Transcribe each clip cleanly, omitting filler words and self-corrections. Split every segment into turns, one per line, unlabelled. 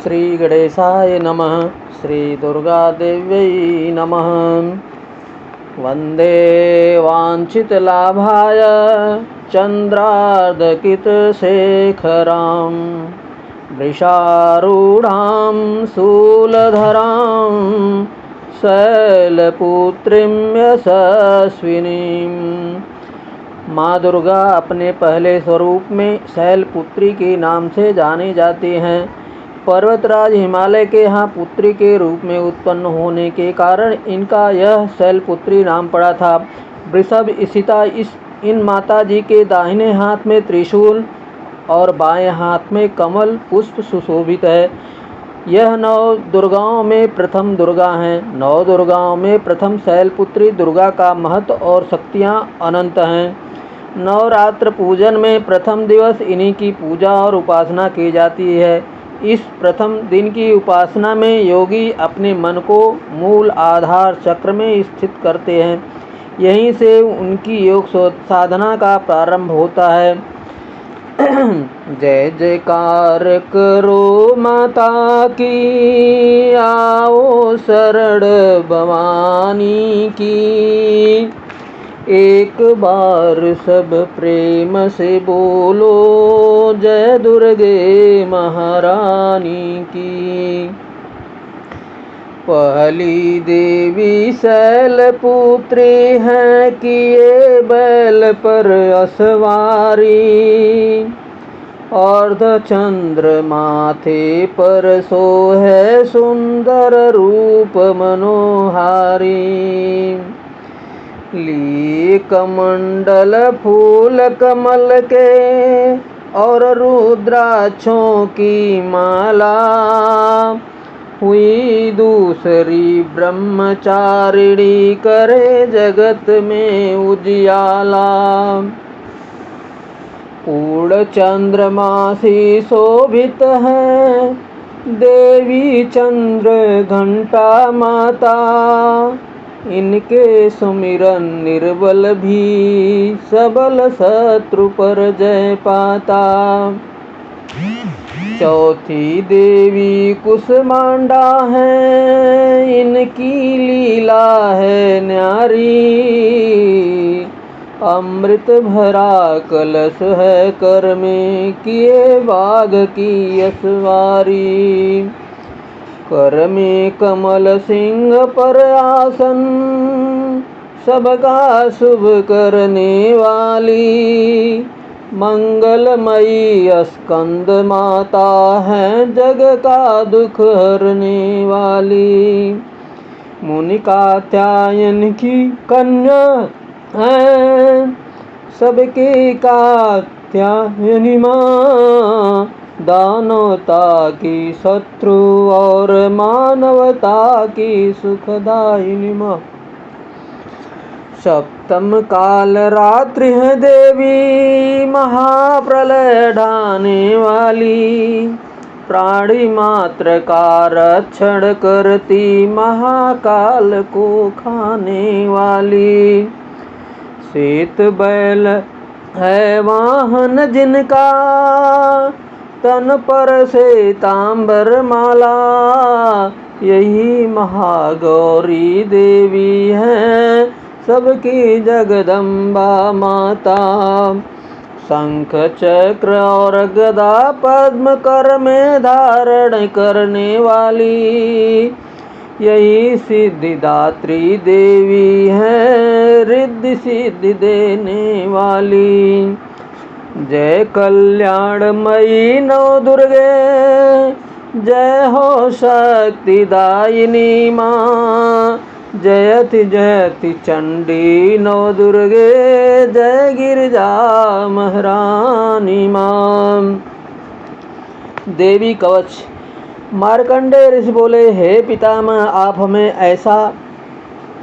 श्री गणेशाय नमः। श्री दुर्गादेव्यै नमः। वन्दे वाञ्छितलाभाय चन्द्रार्धकितशेखरां वृषारूढां शूलधरां शैलपुत्रीं यशस्विनीं। माँ दुर्गा अपने पहले स्वरूप में शैलपुत्री के नाम से जाने जाती हैं। पर्वतराज हिमालय के यहाँ पुत्री के रूप में उत्पन्न होने के कारण इनका यह शैलपुत्री नाम पड़ा था। वृषभ इशिता इन माता जी के दाहिने हाथ में त्रिशूल और बाएं हाथ में कमल पुष्प सुशोभित है। यह 9 दुर्गाओं में प्रथम दुर्गा हैं। 9 दुर्गाओं में प्रथम शैलपुत्री दुर्गा का महत्व और शक्तियाँ अनंत हैं। नवरात्र पूजन में प्रथम दिवस इन्हीं की पूजा और उपासना की जाती है। इस प्रथम दिन की उपासना में योगी अपने मन को मूल आधार चक्र में स्थित करते हैं। यहीं से उनकी योग साधना का प्रारंभ होता है। जय जयकार करो माता की, आओ शरण भवानी की। एक बार सब प्रेम से बोलो, जय दुर्गे महारानी की। पहली देवी शैलपुत्री है, किए बैल पर असवारी। अर्धचंद्र माथे पर सोहे, सुंदर रूप मनोहारी। ली कमंडल फूल कमल के और रुद्राक्षों की माला। हुई दूसरी ब्रह्मचारिणी, करे जगत में उजियाला। पूर्ण चंद्रमा सी शोभित है, देवी चंद्र घंटा माता। इनके सुमिरन निर्बल भी, सबल शत्रु पर जय पाता। चौथी देवी कुसमांडा है, इनकी लीला है न्यारी। अमृत भरा कलश है कर में, किए बाघ की असवारी। कर में कमल सिंह पर आसन, सबका शुभ करने वाली। मंगलमयी स्कंद माता है, जग का दुख हरने वाली। मुनि कात्यायन की कन्या है, सबकी कात्यायनी माँ। दानवता की शत्रु और मानवता की सुखदायिनी माँ। सप्तम काल रात्रि है देवी, महाप्रलय ढाने वाली। प्राणी मात्र का रक्षण करती, महाकाल को खाने वाली। श्वेत बैल है वाहन जिनका, तन पर से तांबर माला। यही महागौरी देवी है, सबकी जगदम्बा माता। शंख चक्र और गदा पद्म कर में धारण करने वाली। यही सिद्धिदात्री देवी है, रिद्धि सिद्धि देने वाली। जय कल्याणमयी नौ दुर्गे, जय हो शक्तिदायिनी माँ। जयति जयति चंडी नौ दुर्गे, जय गिरिजा महारानी माँ। देवी कवच। मार्कंडेय ऋषि बोले, हे पितामह, आप हमें ऐसा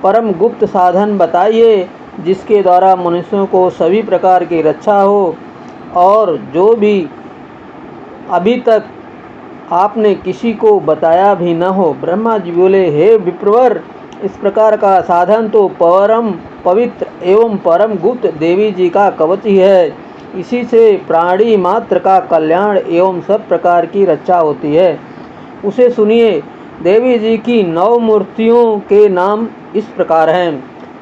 परम गुप्त साधन बताइए जिसके द्वारा मनुष्यों को सभी प्रकार की रक्षा हो, और जो भी अभी तक आपने किसी को बताया भी न हो। ब्रह्मा जी बोले, हे विप्रवर, इस प्रकार का साधन तो परम पवित्र एवं परम गुप्त देवी जी का कवच ही है। इसी से प्राणी मात्र का कल्याण एवं सब प्रकार की रक्षा होती है। उसे सुनिए। देवी जी की 9 मूर्तियों के नाम इस प्रकार हैं।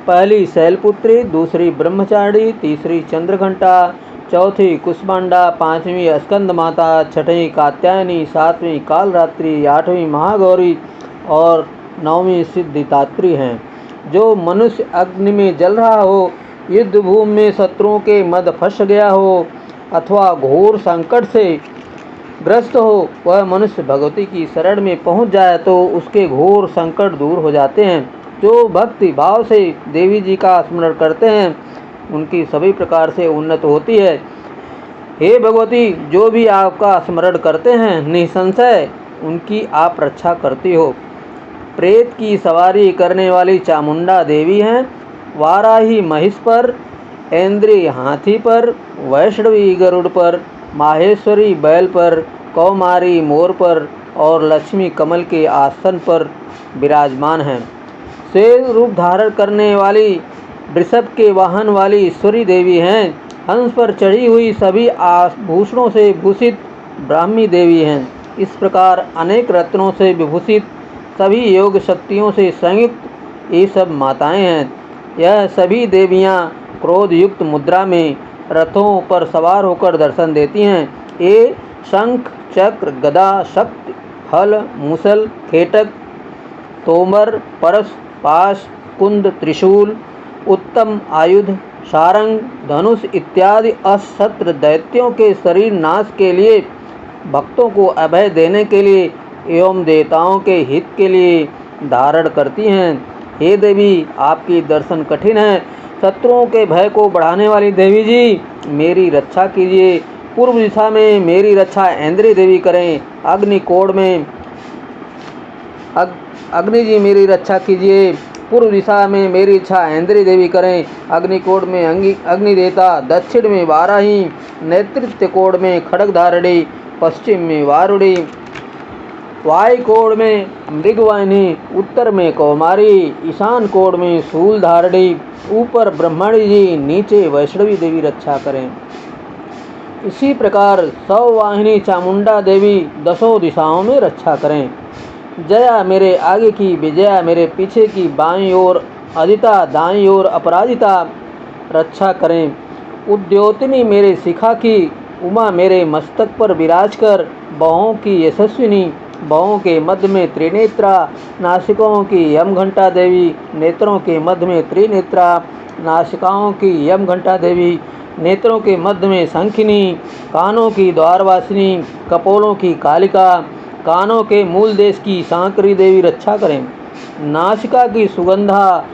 पहली शैलपुत्री, दूसरी ब्रह्मचारिणी, तीसरी चंद्रघंटा, चौथी कुष्मांडा, पांचवी स्कंद माता, छठवीं कात्यायनी, सातवीं कालरात्रि, आठवीं महागौरी और नौवीं सिद्धिदात्री हैं। जो मनुष्य अग्नि में जल रहा हो, युद्ध भूमि में शत्रुओं के मध्य फंस गया हो अथवा घोर संकट से ग्रस्त हो, वह मनुष्य भगवती की शरण में पहुंच जाए तो उसके घोर संकट दूर हो जाते हैं। जो भक्ति भाव से देवी जी का स्मरण करते हैं, उनकी सभी प्रकार से उन्नति होती है। हे भगवती, जो भी आपका स्मरण करते हैं, निसंशय उनकी आप रक्षा करती हो। प्रेत की सवारी करने वाली चामुंडा देवी हैं। वाराही महिष पर, ऐन्द्री हाथी पर, वैष्णवी गरुड़ पर, माहेश्वरी बैल पर, कौमारी मोर पर और लक्ष्मी कमल के आसन पर विराजमान हैं। शेर रूप धारण करने वाली वृषभ के वाहन वाली ईश्वरी देवी हैं। हंस पर चढ़ी हुई सभी आभूषणों से भूषित ब्राह्मी देवी हैं। इस प्रकार अनेक रत्नों से विभूषित सभी योग शक्तियों से संयुक्त ये सब माताएं हैं। यह सभी देवियां क्रोध युक्त मुद्रा में रथों पर सवार होकर दर्शन देती हैं। ये शंख, चक्र, गदा, शक्ति, हल, मूसल, खेटक, तोमर, परस, पाश, कुंद, त्रिशूल, उत्तम आयुध, सारंग, धनुष इत्यादि अशस्त्र दैत्यों के शरीर नाश के लिए, भक्तों को अभय देने के लिए एवं देवताओं के हित के लिए धारण करती हैं। हे देवी, आपकी दर्शन कठिन है। शत्रुओं के भय को बढ़ाने वाली देवी जी, मेरी रक्षा कीजिए। पूर्व दिशा में मेरी रक्षा ऐन्द्री देवी करें। अग्निकोण में अग्नि जी मेरी रक्षा कीजिए। पूर्व दिशा में मेरी इच्छा ऐन्द्री देवी करें। अग्निकोण में अग्निदेवता, दक्षिण में वाराही, नेतृत्व कोण में खड्गधारिणी, पश्चिम में वारुणी, वायुकोण में मृगवाहिनी, उत्तर में कौमारी, ईशान कोण में शूलधारिणी, ऊपर ब्रह्मणी जी, नीचे वैष्णवी देवी रक्षा करें। इसी प्रकार 100 वाहिनी चामुंडा देवी 10 दिशाओं में रक्षा करें। जया मेरे आगे की, विजया मेरे पीछे की, बाईं ओर अदिता, दाईं ओर अपराजिता रक्षा करें। उद्योतनी मेरे शिखा की, उमा मेरे मस्तक पर विराज कर, बाहों की यशस्विनी, बाहों के मध्य में त्रिनेत्रा, नासिकाओं की यमघंटा देवी, नेत्रों के मध्य में त्रिनेत्रा, नासिकाओं की यमघंटा देवी, नेत्रों के मध्य में शंखिनी, कानों की द्वारवासिनी, कपोलों की कालिका, कानों के मूल देश की सांकरी देवी रक्षा करें। नासिका की सुगंधा,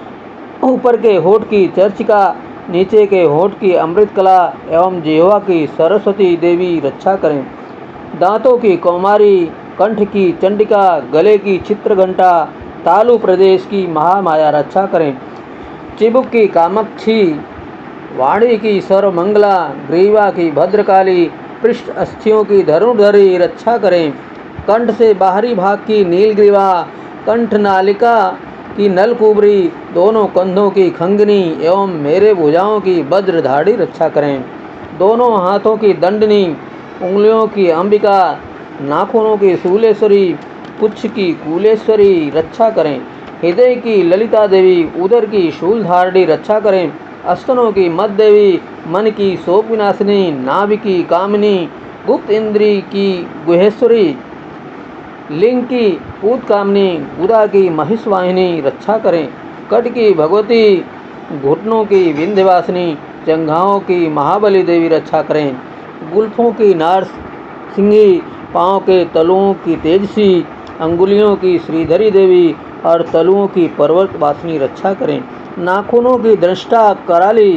ऊपर के होठ की चर्चिका, नीचे के होठ की अमृतकला एवं जिह्वा की सरस्वती देवी रक्षा करें। दांतों की कौमारी, कंठ की चंडिका, गले की चित्रघंटा, तालु प्रदेश की महामाया रक्षा करें। चिबुक की कामाक्षी, वाणी की सर्वमंगला, ग्रीवा की भद्रकाली, पृष्ठ अस्थियों की धनुर्धरी रक्षा करें। कंठ से बाहरी भाग की नीलग्रीवा, कंठ नालिका की नलकुबरी, दोनों कंधों की खंगनी एवं मेरे भुजाओं की वज्रधाड़ी रक्षा करें। दोनों हाथों की दंडनी, उंगलियों की अंबिका, नाखूनों की शूलेश्वरी, पुच्छ की कूलेश्वरी रक्षा करें। हृदय की ललिता देवी, उदर की शूलधारिणी रक्षा करें। स्तनों की मद देवी, मन की शोक विनाशिनी, नाभि की कामिनी, गुप्त इंद्री की गुहेश्वरी, लिंग की पूतकामिनी, गुदा की महिषवाहिनी रक्षा करें। कट की भगवती, घुटनों की विंध्यवासिनी, जंघाओं की महाबली देवी रक्षा करें। गुल्फों की नारसिंगी, पाँव के तलुओं की तेजसी, अंगुलियों की श्रीधरी देवी और तलुओं की पर्वतवासिनी रक्षा करें। नाखूनों की दृष्टा कराली,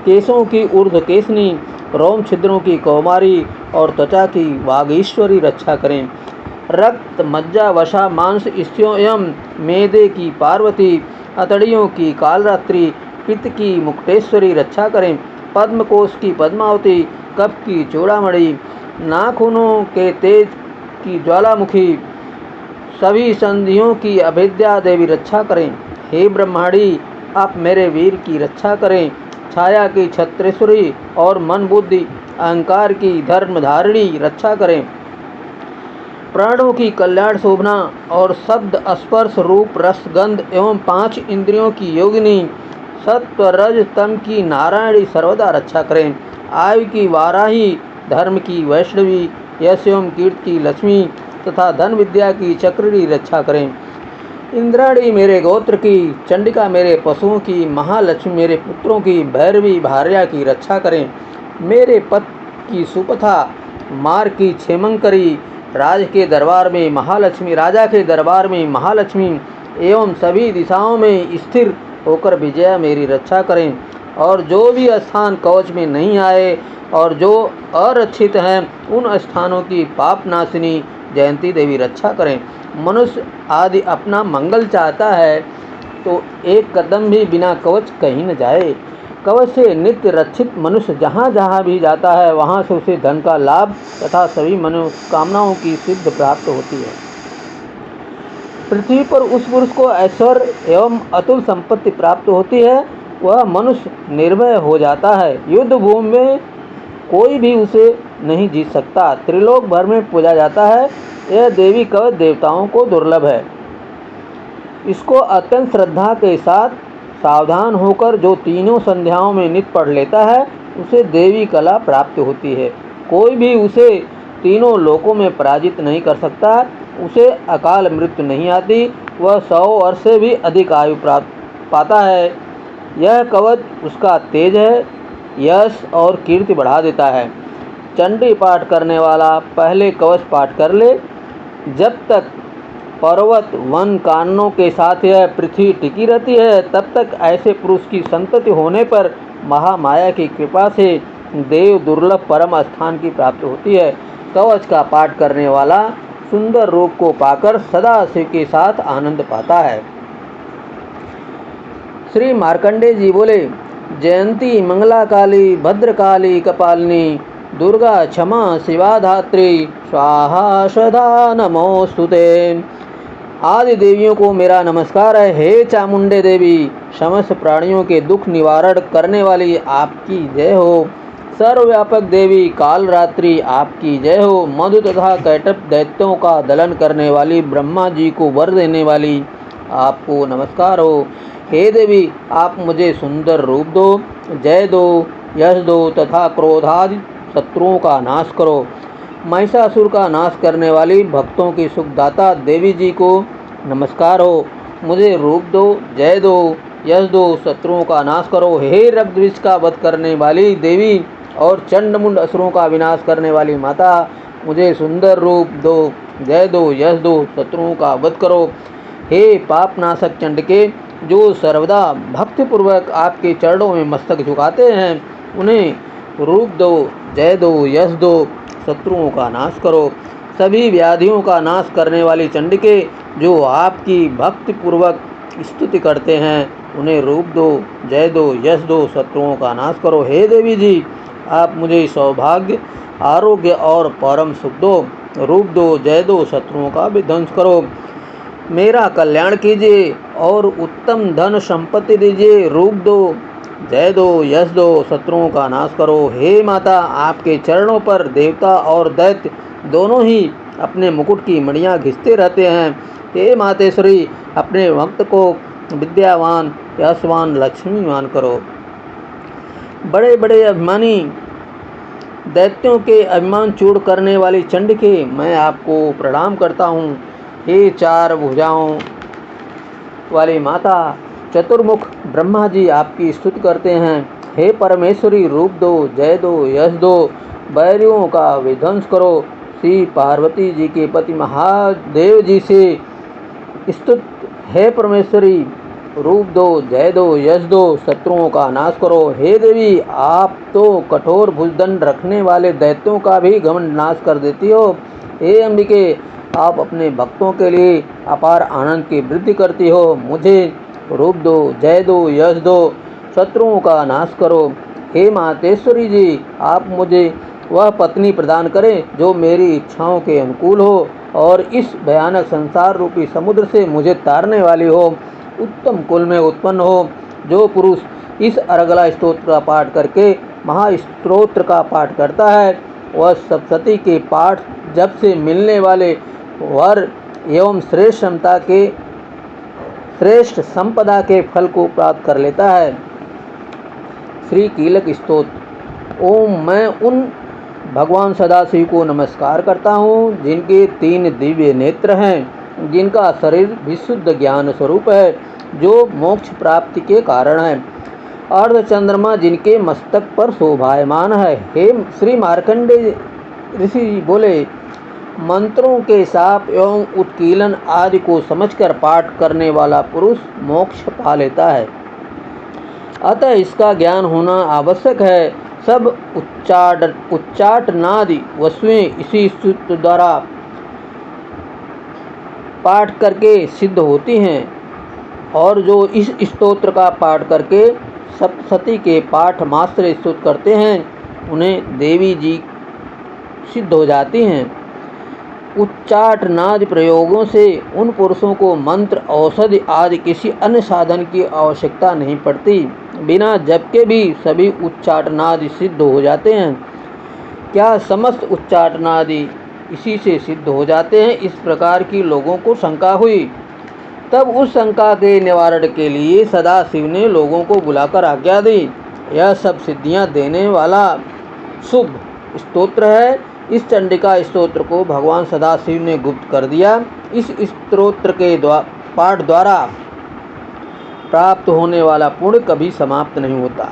केशों की ऊर्ध्व केशनी, रोम छिद्रों की कौमारी और त्वचा की वागीश्वरी रक्षा करें। रक्त, मज्जा, वसा, मांस, स्थियों एवं मेदे की पार्वती, अतड़ियों की कालरात्रि, पित्त की मुक्तेश्वरी रक्षा करें। पद्मकोश की पद्मावती, कफ की चूड़ामणि, नाखूनों के तेज की ज्वालामुखी, सभी संधियों की अभिद्या देवी रक्षा करें। हे ब्रह्माणी, आप मेरे वीर की रक्षा करें। छाया की छत्रेश्वरी और मन बुद्धि अहंकार की धर्मधारिणी रक्षा करें। प्राणों की कल्याण शोभना और शब्द स्पर्श रूप रस गंध एवं 5 इंद्रियों की योगिनी सत्व रज तम की नारायणी सर्वदा रक्षा करें। आयु की वाराही, धर्म की वैष्णवी, यश एवं कीर्ति की लक्ष्मी तथा धन विद्या की चक्री रक्षा करें। इंद्राणी मेरे गोत्र की, चंडिका मेरे पशुओं की, महालक्ष्मी मेरे पुत्रों की, भैरवी भार्या की रक्षा करें। मेरे पत की सुपथा, मार की क्षेमंकरी, राज के दरबार में महालक्ष्मी, राजा के दरबार में महालक्ष्मी एवं सभी दिशाओं में स्थिर होकर विजया मेरी रक्षा करें। और जो भी स्थान कवच में नहीं आए और जो अरक्षित हैं उन स्थानों की पापनाशिनी जयंती देवी रक्षा करें। मनुष्य आदि अपना मंगल चाहता है तो एक कदम भी बिना कवच कहीं न जाए। कवच से नित्य रक्षित मनुष्य जहाँ जहाँ भी जाता है वहाँ से उसे धन का लाभ तथा सभी मनोकामनाओं की सिद्ध प्राप्त होती है। पृथ्वी पर उस पुरुष को ऐश्वर्य एवं अतुल संपत्ति प्राप्त होती है, वह मनुष्य निर्भय हो जाता है। युद्ध भूमि में कोई भी उसे नहीं जीत सकता, त्रिलोक भर में पूजा जाता है। यह देवी कवच देवताओं को दुर्लभ है। इसको अत्यंत श्रद्धा के साथ सावधान होकर जो तीनों संध्याओं में नित्य पढ़ लेता है उसे देवी कला प्राप्त होती है। कोई भी उसे तीनों लोकों में पराजित नहीं कर सकता, उसे अकाल मृत्यु नहीं आती, वह 100 वर्ष से भी अधिक आयु प्राप्त पाता है। यह कवच उसका तेज है, यश और कीर्ति बढ़ा देता है। चंडी पाठ करने वाला पहले कवच पाठ कर ले। जब तक पर्वत वन काननों के साथ यह पृथ्वी टिकी रहती है तब तक ऐसे पुरुष की संतति होने पर महामाया की कृपा से देव दुर्लभ परम स्थान की प्राप्ति होती है। कवच का पाठ करने वाला सुंदर रूप को पाकर सदा शिव के साथ आनंद पाता है। श्री मार्कंडेय जी बोले, जयंती मंगला काली भद्रकाली कपालिनी दुर्गा क्षमा शिवा धात्री स्वाहा सदा नमोस्तुते। आदि देवियों को मेरा नमस्कार है। हे चामुंडे देवी, समस्त प्राणियों के दुख निवारण करने वाली आपकी जय हो। सर्वव्यापक देवी कालरात्रि आपकी जय हो। मधु तथा कैटभ दैत्यों का दलन करने वाली ब्रह्मा जी को वर देने वाली आपको नमस्कार हो। हे देवी, आप मुझे सुंदर रूप दो, जय दो, यश दो तथा क्रोधादि शत्रुओं का नाश करो। महिषासुर का नाश करने वाली भक्तों की सुखदाता देवी जी को नमस्कार हो। मुझे रूप दो, जय दो, यश दो, शत्रुओं का नाश करो। हे रक्तवृक्ष का वध करने वाली देवी और चंडमुंड असुरों का विनाश करने वाली माता, मुझे सुंदर रूप दो, जय दो, यश दो, शत्रुओं का वध करो। हे पापनाशक चंडिके, जो सर्वदा भक्तिपूर्वक आपके चरणों में मस्तक झुकाते हैं, उन्हें रूप दो, जय दो, यश दो, शत्रुओं का नाश करो। सभी व्याधियों का नाश करने वाली चंडिके, जो आपकी भक्तिपूर्वक स्तुति करते हैं, उन्हें रूप दो, जय दो, यश दो, शत्रुओं का नाश करो। हे देवी जी, आप मुझे सौभाग्य, आरोग्य और परम सुख दो। रूप दो, जय दो, शत्रुओं का विध्वंस करो। मेरा कल्याण कीजिए और उत्तम धन संपत्ति दीजिए। रूप दो, जय दो, यश दो, शत्रुओं का नाश करो। हे माता, आपके चरणों पर देवता और दैत्य दोनों ही अपने मुकुट की मणियाँ घिसते रहते हैं। हे मातेश्वरी, अपने भक्त को विद्यावान, यशवान, लक्ष्मीवान करो। बड़े बड़े अभिमानी दैत्यों के अभिमान चूर करने वाली चंडिके, मैं आपको प्रणाम करता हूँ। हे 4 भुजाओं वाली माता, चतुर्मुख ब्रह्मा जी आपकी स्तुति करते हैं। हे परमेश्वरी, रूप दो, जय दो, यश दो, बैरियों का विध्वंस करो। श्री पार्वती जी के पति महादेव जी से स्तुत हे परमेश्वरी, रूप दो, जय दो, यश दो, शत्रुओं का नाश करो। हे देवी, आप तो कठोर भुजदंड रखने वाले दैत्यों का भी घमंड नाश कर देती हो। हे अंबिके, आप अपने भक्तों के लिए अपार आनंद की वृद्धि करती हो। मुझे रूप दो, जय दो, यश दो, शत्रुओं का नाश करो। हे मातेश्वरी जी, आप मुझे वह पत्नी प्रदान करें जो मेरी इच्छाओं के अनुकूल हो और इस भयानक संसार रूपी समुद्र से मुझे तारने वाली हो। उत्तम कुल में उत्पन्न हो। जो पुरुष इस अर्गला स्तोत्र का पाठ करके महास्तोत्र का पाठ करता है, वह सप्तशती के पाठ जब से मिलने वाले वर एवं श्रेष्ठ संपदा के फल को प्राप्त कर लेता है। श्री कीलक स्तोत्र। ओम, मैं उन भगवान सदाशिव को नमस्कार करता हूँ जिनके 3 दिव्य नेत्र हैं, जिनका शरीर विशुद्ध ज्ञान स्वरूप है, जो मोक्ष प्राप्ति के कारण है। अर्धचंद्रमा जिनके मस्तक पर शोभायमान है। हे श्री मार्कंडेय ऋषि बोले, मंत्रों के साप एवं उत्कीलन आदि को समझकर पाठ करने वाला पुरुष मोक्ष पा लेता है, अतः इसका ज्ञान होना आवश्यक है। सब उच्चाटनादि वस्तुएं इसी सूत्र द्वारा पाठ करके सिद्ध होती हैं, और जो इस स्तोत्र का पाठ करके सप्तशती के पाठ मात्र स्तुत करते हैं, उन्हें देवी जी सिद्ध हो जाती हैं। उच्चाटनादि प्रयोगों से उन पुरुषों को मंत्र, औषधि आदि किसी अन्य साधन की आवश्यकता नहीं पड़ती। बिना जप के भी सभी उच्चाटनादि सिद्ध हो जाते हैं। क्या समस्त उच्चाटनादि इसी से सिद्ध हो जाते हैं? इस प्रकार की लोगों को शंका हुई। तब उस शंका के निवारण के लिए सदाशिव ने लोगों को बुलाकर आज्ञा दी। यह सब सिद्धियां देने वाला शुभ स्तोत्र है। इस चंडिका स्तोत्र को भगवान सदाशिव ने गुप्त कर दिया। इस स्तोत्र के पाठ द्वारा प्राप्त होने वाला पुण्य कभी समाप्त नहीं होता।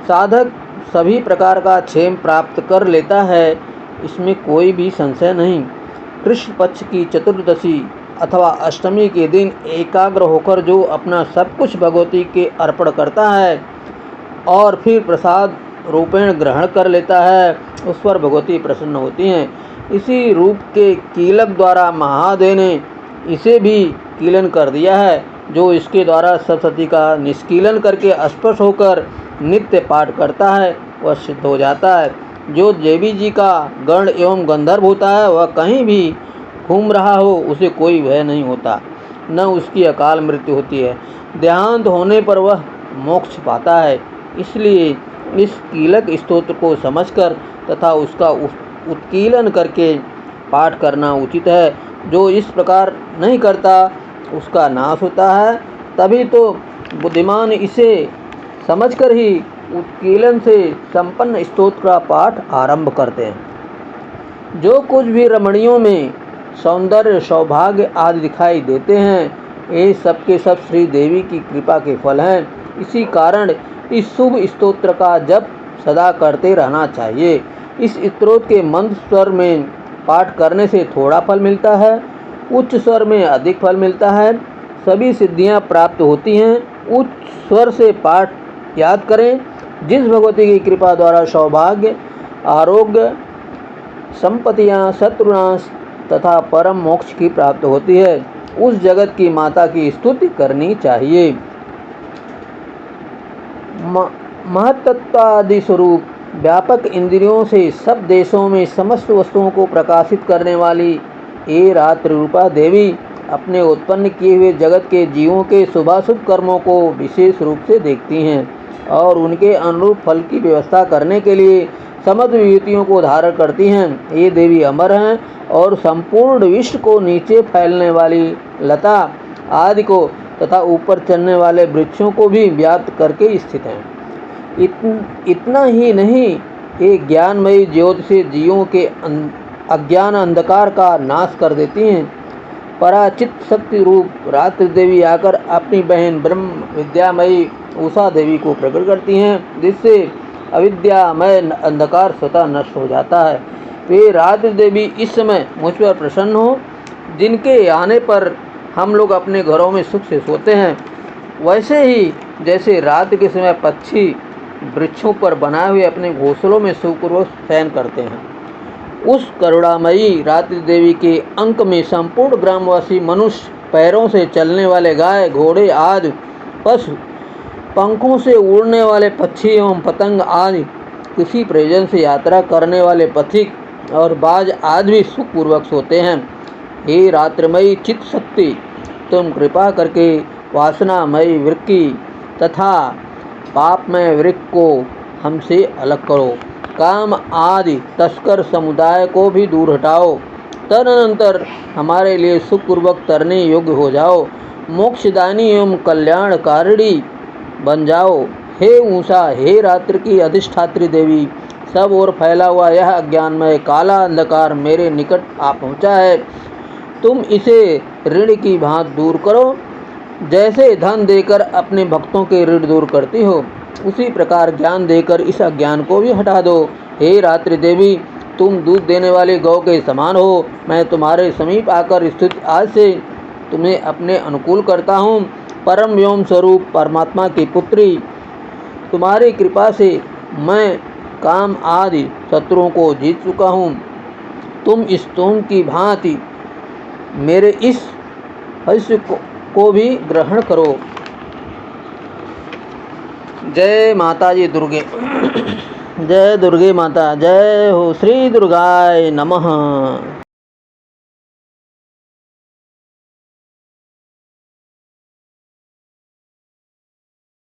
साधक सभी प्रकार का क्षेम प्राप्त कर लेता है, इसमें कोई भी संशय नहीं। कृष्ण पक्ष की चतुर्दशी अथवा अष्टमी के दिन एकाग्र होकर जो अपना सब कुछ भगवती के अर्पण करता है और फिर प्रसाद रूपेण ग्रहण कर लेता है, उस पर भगवती प्रसन्न होती हैं। इसी रूप के कीलक द्वारा महादेव ने इसे भी कीलन कर दिया है। जो इसके द्वारा सप्तशती का निष्कीलन करके स्पर्श होकर नित्य पाठ करता है, वह सिद्ध हो जाता है। जो देवी जी का गण एवं गंधर्व होता है, वह कहीं भी घूम रहा हो, उसे कोई भय नहीं होता, न उसकी अकाल मृत्यु होती है। देहांत होने पर वह मोक्ष पाता है। इसलिए इस कीलक स्तोत्र को समझकर तथा उसका उत्कीलन करके पाठ करना उचित है। जो इस प्रकार नहीं करता, उसका नाश होता है। तभी तो बुद्धिमान इसे समझकर ही उत्कीलन से संपन्न स्तोत्र का पाठ आरंभ करते हैं। जो कुछ भी रमणियों में सौंदर्य, सौभाग्य आदि दिखाई देते हैं, ये सब के सब श्री देवी की कृपा के फल हैं। इसी कारण इस शुभ स्तोत्र का जप सदा करते रहना चाहिए। इस स्तोत्र के मंद स्वर में पाठ करने से थोड़ा फल मिलता है, उच्च स्वर में अधिक फल मिलता है। सभी सिद्धियां प्राप्त होती हैं। उच्च स्वर से पाठ याद करें। जिस भगवती की कृपा द्वारा सौभाग्य, आरोग्य, संपत्तियां, शत्रुनाश तथा परम मोक्ष की प्राप्त होती है, उस जगत की माता की स्तुति करनी चाहिए। महत्त्वादि स्वरूप व्यापक इंद्रियों से सब देशों में समस्त वस्तुओं को प्रकाशित करने वाली ये रात्रि रूपा देवी अपने उत्पन्न किए हुए जगत के जीवों के शुभाशुभ कर्मों को विशेष रूप से देखती हैं और उनके अनुरूप फल की व्यवस्था करने के लिए समस्त विभूतियों को धारण करती हैं। ये देवी अमर हैं और संपूर्ण विश्व को नीचे फैलने वाली लता आदि को तथा ऊपर चलने वाले वृक्षों को भी व्याप्त करके स्थित हैं। इतना ही नहीं, ये ज्ञानमयी ज्योति से जीवों के अज्ञान अंधकार का नाश कर देती हैं। पराचित शक्ति रूप रात्रि देवी आकर अपनी बहन ब्रह्म विद्यामयी उषा देवी को प्रकट करती हैं, जिससे अविद्यामय अंधकार स्वतः नष्ट हो जाता है। वे रात्रि देवी इस समय मुझ पर प्रसन्न हो, जिनके आने पर हम लोग अपने घरों में सुख से सोते हैं, वैसे ही जैसे रात के समय पक्षी वृक्षों पर बनाए हुए अपने घोंसलों में सुखपूर्वक शयन करते हैं। उस करुणामयी रात्रि देवी के अंक में संपूर्ण ग्रामवासी मनुष्य, पैरों से चलने वाले गाय, घोड़े आदि पशु, पंखों से उड़ने वाले पक्षी एवं पतंग आदि, किसी प्रयोजन से यात्रा करने वाले पथिक और बाज आदि भी सुखपूर्वक सोते हैं। हे रात्रिमयी चित्त शक्ति, तुम कृपा करके वासनामयी वृक्की तथा पापमय वृक्क को हमसे अलग करो। काम आदि तस्कर समुदाय को भी दूर हटाओ। तदनंतर हमारे लिए सुखपूर्वक तरने योग्य हो जाओ, मोक्षदानी एवं कल्याणकारिणी बन जाओ। हे ऊषा, हे रात्रि की अधिष्ठात्री देवी, सब ओर फैला हुआ यह अज्ञानमय काला अंधकार मेरे निकट आ पहुँचा है। तुम इसे ऋण की भांति दूर करो। जैसे धन देकर अपने भक्तों के ऋण दूर करती हो, उसी प्रकार ज्ञान देकर इस अज्ञान को भी हटा दो। हे रात्रि देवी, तुम दूध देने वाली गौ के समान हो। मैं तुम्हारे समीप आकर स्थित आज से तुम्हें अपने अनुकूल करता हूँ। परम व्योम स्वरूप परमात्मा की पुत्री, तुम्हारी कृपा से मैं काम आदि शत्रुओं को जीत चुका हूँ। तुम इस स्तोम की भांति मेरे इस हस्य को भी ग्रहण करो। जय माता जी दुर्गे। जय दुर्गे माता, जय हो। श्री दुर्गाय नमः।